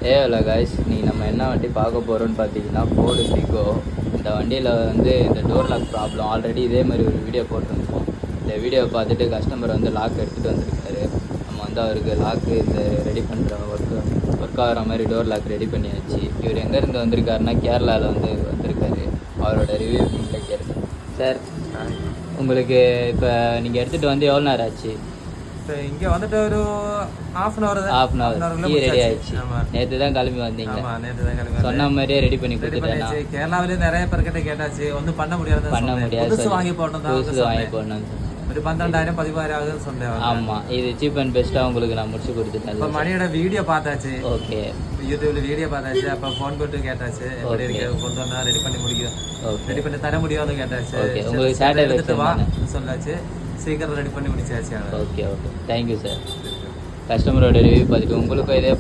இல்லை காய்ஸ், நீங்கள் நம்ம என்ன வண்டி பார்க்க போகிறோன்னு பார்த்தீங்கன்னா ஃபோர்டு ஃபிகோ. இந்த வண்டியில் வந்து இந்த டோர் லாக் ப்ராப்ளம் ஆல்ரெடி இதே மாதிரி ஒரு வீடியோ போட்டிருந்தோம். இந்த வீடியோவை பார்த்துட்டு கஸ்டமர் வந்து லாக் எடுத்துகிட்டு வந்திருக்காரு. நம்ம வந்து அவருக்கு லாக்கு இந்த ரெடி பண்ணுற ஒர்க் ஆகிற மாதிரி டோர் லாக் ரெடி பண்ணியாச்சு. இவர் எங்கேருந்து வந்திருக்காருன்னா கேரளாவில் வந்து வந்திருக்காரு. அவரோட ரிவ்யூ நீங்களே கேளுங்க. சார், உங்களுக்கு இப்போ நீங்கள் எடுத்துகிட்டு வந்து எவ்வளோ நேரம் ஆச்சு? இப்போ இங்கே வந்துட்டு ஒரு ஹாஃப் அன் ஹவர் ரெடி ஆயிடுச்சு. நேற்று தான் கிளம்பி வந்தீங்க. நேற்று தான் கிளம்பி சொன்ன மாதிரியே ரெடி பண்ணி கொடுத்துட்டேன். கேரளாவிலே நிறைய பேர்கிட்ட கேட்டாச்சு, ஒன்றும் பண்ண முடியாது. புதுசு வாங்கி போடணும் ஒரு 12,000 15,000 ஆகுதுன்னு சொன்னேன். ஆமாம், இது சீப் அண்ட் பெஸ்ட்டாக உங்களுக்கு நான் முடிச்சு கொடுத்துட்டேன். இப்போ மணியோட வீடியோ பார்த்தாச்சு. ஓகே, யூடியூப்ல வீடியோ பார்த்தாச்சு. அப்போ ஃபோன் போட்டு கேட்டாச்சு, எப்படி இருக்கு கொண்டு வந்தா ரெடி பண்ணி முடியும், ரெடி பண்ணி தர முடியும்னு கேட்டாச்சு. ஓகே, உங்களுக்கு சாட்டர்டே வா சொல்லாச்சு, சீக்கிரம் ரெடி பண்ணி முடிச்சாச்சு. Okay okay, thank you sir. கஸ்டமரோட ரிவ்யூ பார்த்துட்டு உங்களுக்கும் இதே